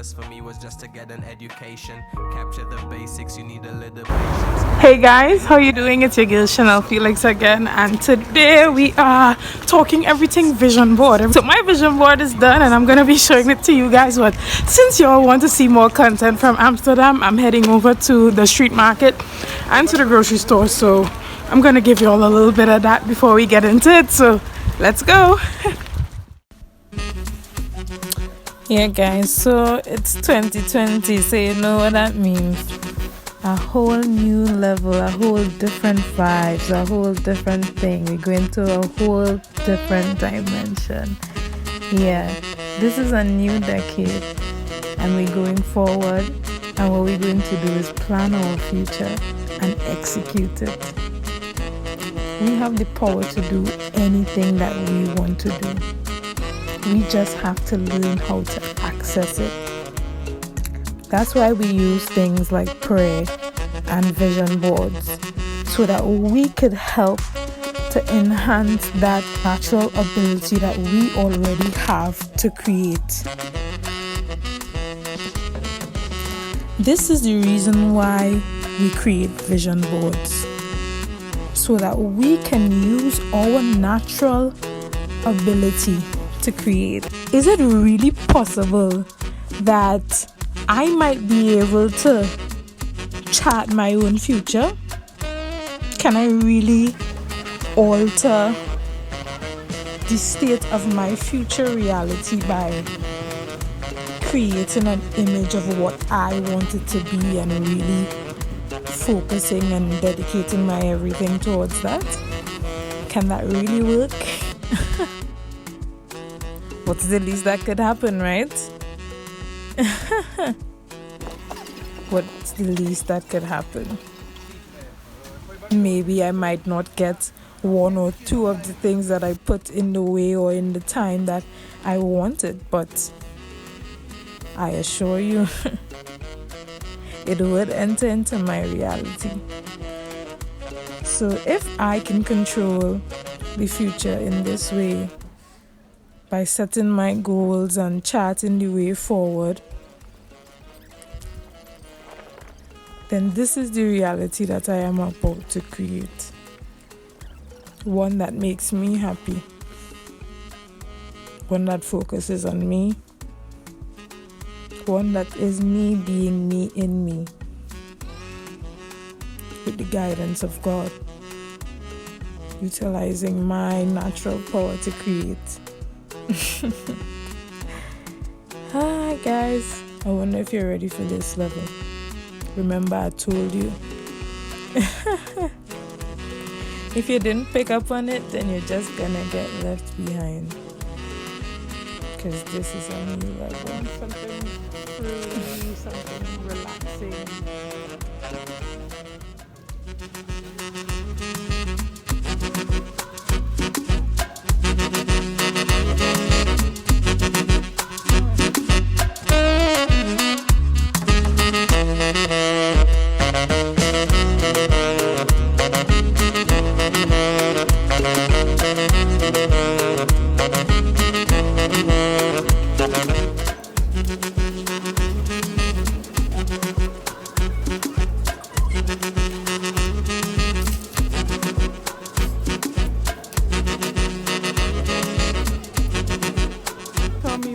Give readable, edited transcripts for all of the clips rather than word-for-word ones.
purpose for me was just to get an education. Capture the basics, you need a little patience. Hey guys, how you doing? It's your girl Chanel Felix again, and today we are talking everything vision board. So my vision board is done and I'm gonna be showing it to you guys. But since y'all want to see more content from Amsterdam, I'm heading over to the street market and to the grocery store. So I'm gonna give y'all a little bit of that before we get into it. So let's go. Yeah guys, so it's 2020, so you know what that means. A whole new level, a whole different vibes, a whole different thing. We're going to a whole different dimension. Yeah, this is a new decade and we're going forward, and what we're going to do is plan our future and execute it. We have the power to do anything that we want to do. We just have to learn how to access it. That's why we use things like prayer and vision boards, so that we could help to enhance that natural ability that we already have to create. This is the reason why we create vision boards, so that we can use our natural ability to create. Is it really possible that I might be able to chart my own future? Can I really alter the state of my future reality by creating an image of what I want it to be and really focusing and dedicating my everything towards that? Can that really work? What's the least that could happen, right? What's the least that could happen? Maybe I might not get one or two of the things that I put in the way or in the time that I wanted, but I assure you, it would enter into my reality. So if I can control the future in this way, by setting my goals and charting the way forward, then this is the reality that I am about to create. One that makes me happy. One that focuses on me. One that is me being me in me. With the guidance of God. Utilizing my natural power to create. Hi guys, I wonder if you're ready for this level. Remember I told you. If you didn't pick up on it, then you're just gonna get left behind, because this is a new level. Something free, something relaxing.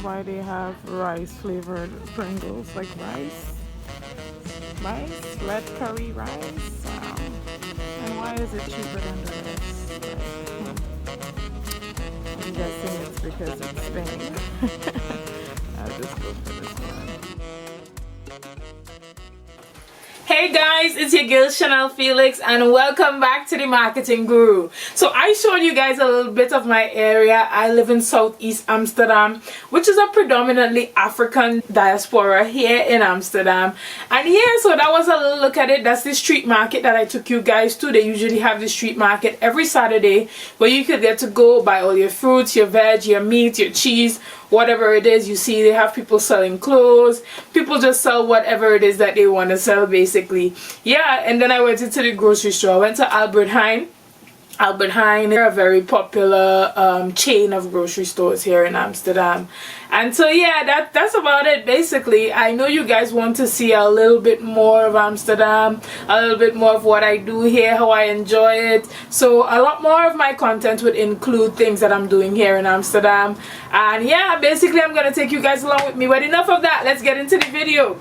Why they have rice flavored Pringles, like rice, red curry rice, and why is it cheaper than the rest? I'm guessing it's because it's Spain. I'll just go for this one. Hey guys, it's your girl Chanel Felix and welcome back to the Marketing Guru. So I showed you guys a little bit of my area. I live in Southeast Amsterdam, which is a predominantly African diaspora here in Amsterdam. And yeah, so that was a little look at it. That's the street market that I took you guys to. They usually have the street market every Saturday where you could get to go buy all your fruits, your veg, your meat, your cheese, whatever it is. You see they have people selling clothes. People just sell whatever it is that they want to sell basically. Yeah, and then I went into the grocery store. I went to Albert Heijn Albert Heijn. They're a very popular chain of grocery stores here in Amsterdam. And so yeah, that's about it basically. I know you guys want to see a little bit more of Amsterdam, a little bit more of what I do here, how I enjoy it. So a lot more of my content would include things that I'm doing here in Amsterdam. And yeah, basically I'm gonna take you guys along with me. But enough of that, let's get into the video.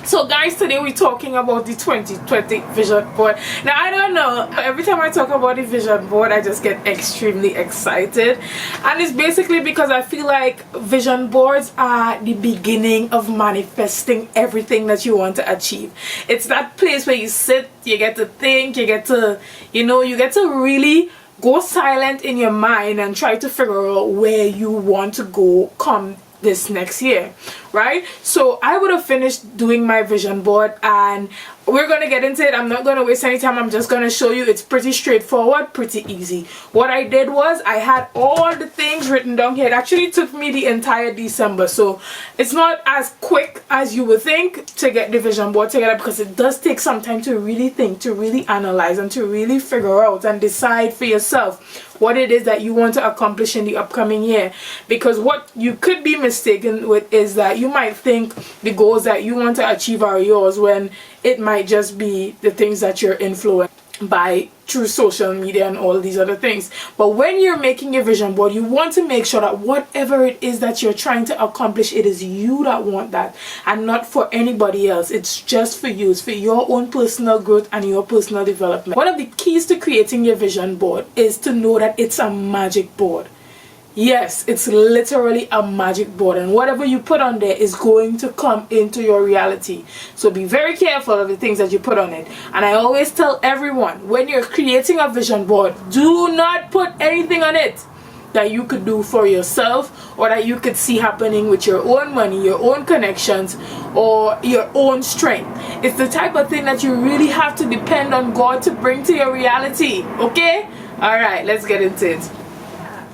So guys, today we're talking about the 2020 vision board. Now I don't know, every time I talk about the vision board I just get extremely excited, and it's basically because I feel like vision boards are the beginning of manifesting everything that you want to achieve. It's that place where you sit, you get to think, you get to, you get to really go silent in your mind and try to figure out where you want to go come this next year, right? So I would have finished doing my vision board and we're gonna get into it. I'm not gonna waste any time. I'm just gonna show you. It's pretty straightforward, pretty easy. What I did was I had all the things written down here. It actually took me the entire December, so it's not as quick as you would think to get the vision board together, because it does take some time to really think, to really analyze, and to really figure out and decide for yourself what it is that you want to accomplish in the upcoming year. Because what you could be mistaken with is that you might think the goals that you want to achieve are yours, when it might just be the things that you're influenced by through social media and all these other things. But when you're making your vision board, you want to make sure that whatever it is that you're trying to accomplish, it is you that want that and not for anybody else. It's just for you. It's for your own personal growth and your personal development. One of the keys to creating your vision board is to know that it's a magic board. Yes, it's literally a magic board, and whatever you put on there is going to come into your reality. So be very careful of the things that you put on it. And I always tell everyone, when you're creating a vision board, do not put anything on it that you could do for yourself or that you could see happening with your own money, your own connections, or your own strength. It's the type of thing that you really have to depend on God to bring to your reality. Okay? Alright, let's get into it.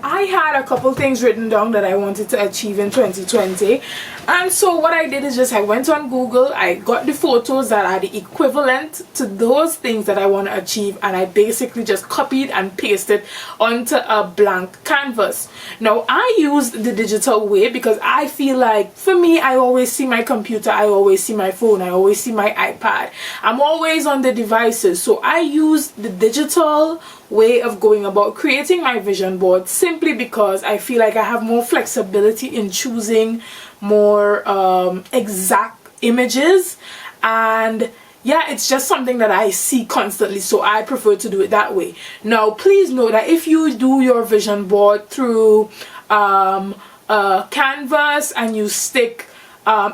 I had a couple things written down that I wanted to achieve in 2020, and so what I did is just I went on Google, I got the photos that are the equivalent to those things that I want to achieve, and I basically just copied and pasted onto a blank canvas. Now I used the digital way because I feel like, for me, I always see my computer, I always see my phone, I always see my iPad, I'm always on the devices. So I used the digital way of going about creating my vision board, simply because I feel like I have more flexibility in choosing more exact images, and yeah, it's just something that I see constantly, so I prefer to do it that way. Now please know that if you do your vision board through canvas and you stick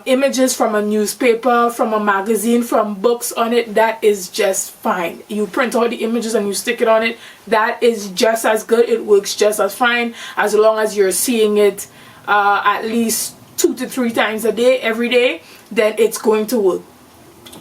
images from a newspaper, from a magazine, from books on it, that is just fine. You print out the images and you stick it on it, that is just as good. It works just as fine, as long as you're seeing it at least 2 to 3 times a day, every day, then it's going to work.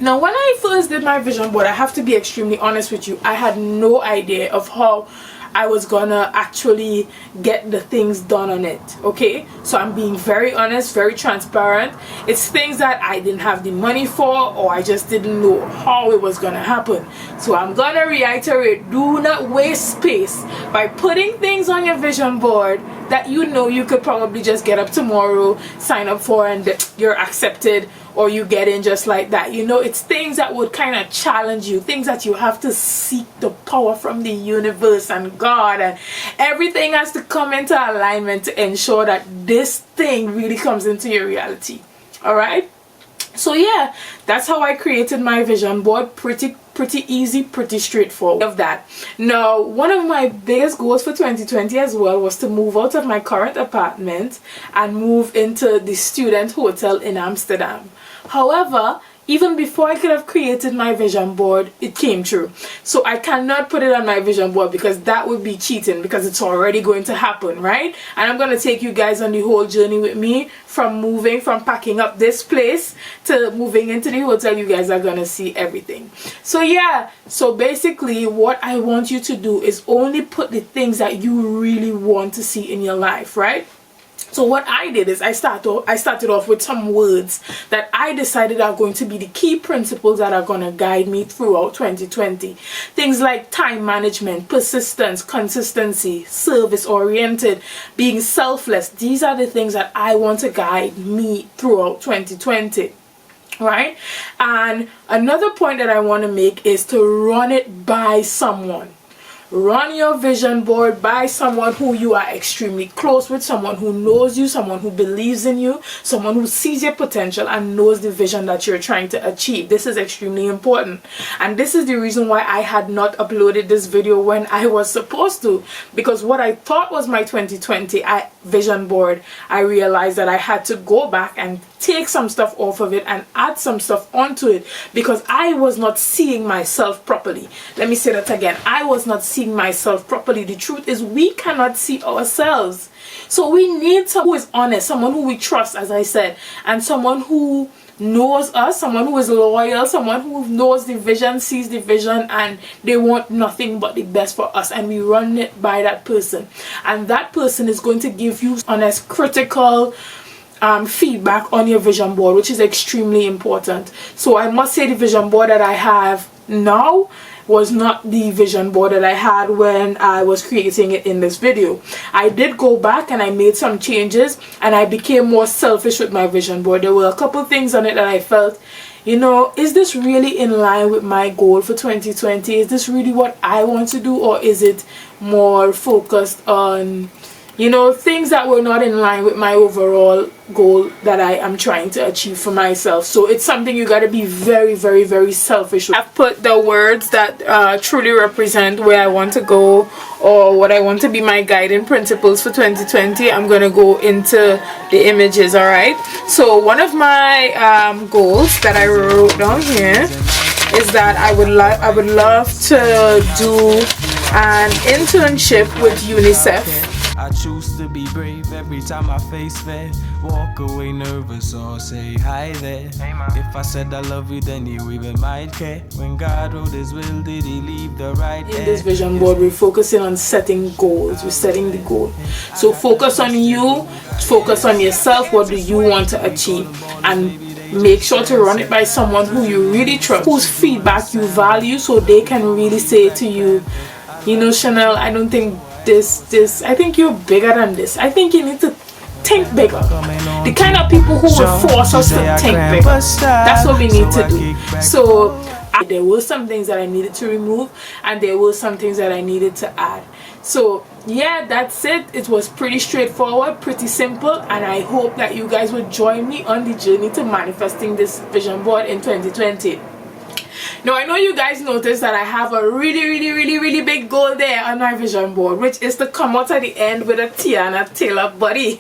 Now when I first did my vision board, I have to be extremely honest with you, I had no idea of how I was gonna actually get the things done on it. Okay, so I'm being very honest, very transparent. It's things that I didn't have the money for, or I just didn't know how it was gonna happen. So I'm gonna reiterate, do not waste space by putting things on your vision board that you know you could probably just get up tomorrow, sign up for, and you're accepted, or you get in just like that. It's things that would kind of challenge you, things that you have to seek the power from the universe and God, and everything has to come into alignment to ensure that this thing really comes into your reality. Alright? So yeah, that's how I created my vision board. Pretty easy, pretty straightforward of that. Now, one of my biggest goals for 2020 as well was to move out of my current apartment and move into the student hotel in Amsterdam. However, even before I could have created my vision board, it came true. So I cannot put it on my vision board because that would be cheating, because it's already going to happen, right? And I'm going to take you guys on the whole journey with me from packing up this place to moving into the hotel. You guys are going to see everything. So yeah, so basically what I want you to do is only put the things that you really want to see in your life, right? So what I did is I started off with some words that I decided are going to be the key principles that are going to guide me throughout 2020. Things like time management, persistence, consistency, service oriented, being selfless. These are the things that I want to guide me throughout 2020. Right? And another point that I want to make is to run it by someone. Run your vision board by someone who you are extremely close with, someone who knows you, someone who believes in you, someone who sees your potential and knows the vision that you're trying to achieve. This is extremely important. And this is the reason why I had not uploaded this video when I was supposed to. Because what I thought was my 2020 vision board, I realized that I had to go back and take some stuff off of it and add some stuff onto it because I was not seeing myself properly. Let me say that again. I was not seeing myself properly. The truth is we cannot see ourselves. So we need someone who is honest, someone who we trust, as I said, and someone who knows us, someone who is loyal, someone who knows the vision, sees the vision, and they want nothing but the best for us, and we run it by that person. And that person is going to give you honest, critical feedback on your vision board, which is extremely important. So I must say the vision board that I have now was not the vision board that I had when I was creating it in this video. I did go back and I made some changes and I became more selfish with my vision board. There were a couple things on it that I felt, you know, is this really in line with my goal for 2020? Is this really what I want to do, or is it more focused on, you know, things that were not in line with my overall goal that I am trying to achieve for myself? So it's something you got to be very, very, very selfish with. I've put the words that truly represent where I want to go or what I want to be my guiding principles for 2020. I'm going to go into the images, alright? So one of my goals that I wrote down here is that I would love to do an internship with UNICEF. I choose to be brave every time I face fear. Walk away nervous or say hi there. If I said I love you, then you even might care. When God wrote his will, did he leave the right in this vision board? We're focusing on setting goals. We're setting the goal. So focus on you, focus on yourself. What do you want to achieve? And make sure to run it by someone who you really trust, whose feedback you value, so they can really say to you, you know, Chanel, I don't think this, I think you're bigger than this. I think you need to think bigger. The kind of people who will force us to think bigger. That's what we need to do. So there were some things that I needed to remove, and there were some things that I needed to add. So yeah, that's it. It was pretty straightforward, pretty simple, and I hope that you guys will join me on the journey to manifesting this vision board in 2020. Now I know you guys noticed that I have a really big goal there on my vision board, which is to come out at the end with a Tiana Taylor body.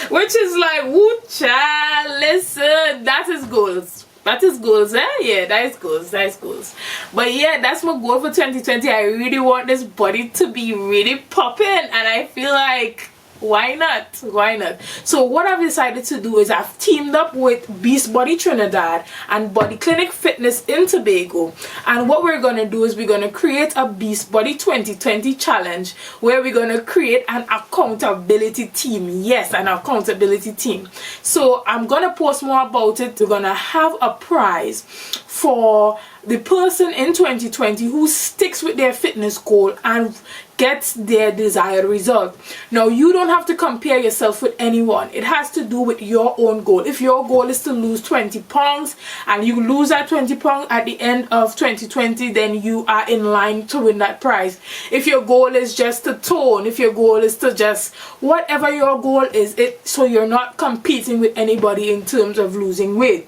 Which is like, woo child, listen, that is goals. That is goals, eh? Yeah, that is goals, that is goals. But yeah, that's my goal for 2020. I really want this body to be really popping, and I feel like, why not? Why not? So what I've decided to do is I've teamed up with Beast Body Trinidad and Body Clinic Fitness in Tobago, and what we're going to do is we're going to create a Beast Body 2020 challenge where we're going to create an accountability team. Yes, an accountability team. So I'm going to post more about it. We're going to have a prize for the person in 2020 who sticks with their fitness goal and gets their desired result. Now you don't have to compare yourself with anyone. It has to do with your own goal. If your goal is to lose 20 pounds and you lose that 20 pounds at the end of 2020, then you are in line to win that prize. If your goal is just to tone, if your goal is to just, whatever your goal is, so you're not competing with anybody in terms of losing weight.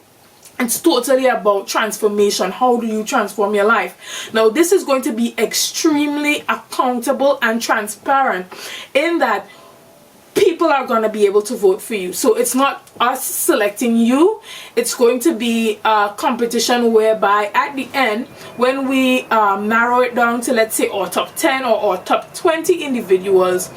It's totally about transformation. How do you transform your life? Now this is going to be extremely accountable and transparent in that people are going to be able to vote for you. So it's not us selecting you. It's going to be a competition whereby at the end, when we narrow it down to, let's say, our top 10 or our top 20 individuals,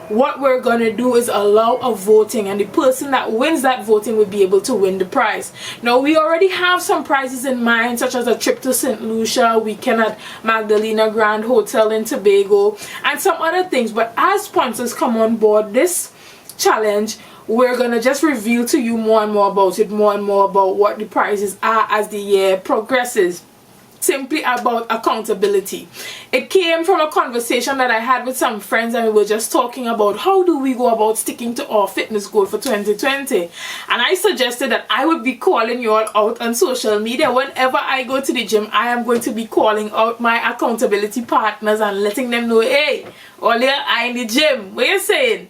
what we're going to do is allow a voting, and the person that wins that voting will be able to win the prize. Now we already have some prizes in mind, such as a trip to St. Lucia, weekend at Magdalena Grand Hotel in Tobago, and some other things. But as sponsors come on board, this challenge, we're gonna just reveal to you more and more about it, more and more about what the prizes are as the year progresses. Simply about accountability. It came from a conversation that I had with some friends, and we were just talking about how do we go about sticking to our fitness goal for 2020. And I suggested that I would be calling you all out on social media. Whenever I go to the gym, I am going to be calling out my accountability partners and letting them know, hey, Olia, I in the gym. What you saying?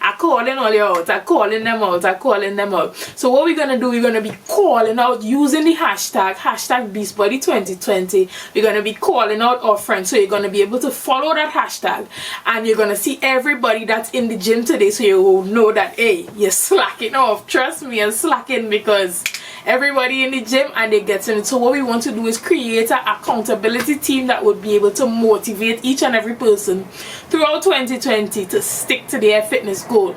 I'm calling all you out. I'm calling them out. I'm calling them out. So what we're gonna do, we're gonna be calling out using the hashtag #BeastBody2020. We're gonna be calling out our friends. So you're gonna be able to follow that hashtag, and you're gonna see everybody that's in the gym today. So you will know that, hey, you're slacking off. Trust me, you're slacking, because everybody in the gym and they get in it. So what we want to do is create an accountability team that would be able to motivate each and every person throughout 2020 to stick to their fitness goal.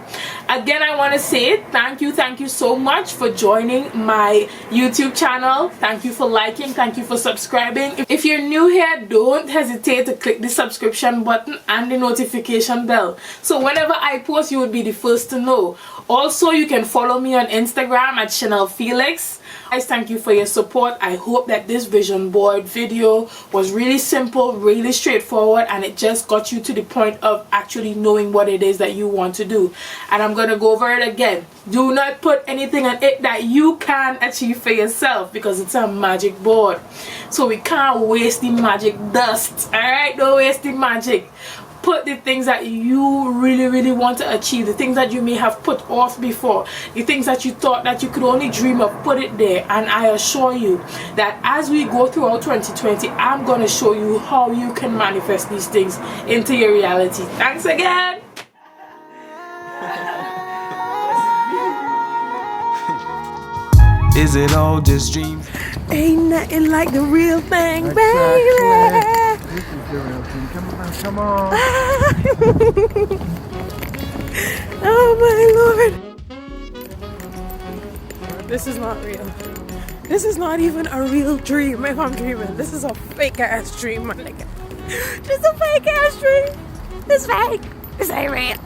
Again, I want to say thank you so much for joining my YouTube channel. Thank you for liking, thank you for subscribing. If you're new here, don't hesitate to click the subscription button and the notification bell, so whenever I post, you will be the first to know. Also, you can follow me on Instagram at Chanel Felix. Guys, thank you for your support. I hope that this vision board video was really simple, really straightforward, and it just got you to the point of actually knowing what it is that you want to do. And I'm going to go over it again. Do not put anything on it that you can achieve for yourself, because it's a magic board. So we can't waste the magic dust. Alright, don't waste the magic. Put the things that you really want to achieve, the things that you may have put off before, the things that you thought that you could only dream of, put it there. And I assure you that as we go throughout 2020, I'm going to show you how you can manifest these things into your reality. Thanks again. Is it all just dreams? Ain't nothing like the real thing, baby. This is the real thing. Come on. Oh my Lord. This is not real. This is not even a real dream. If I'm dreaming, this is a fake ass dream, my nigga. Just a fake ass dream. It's fake. This ain't real.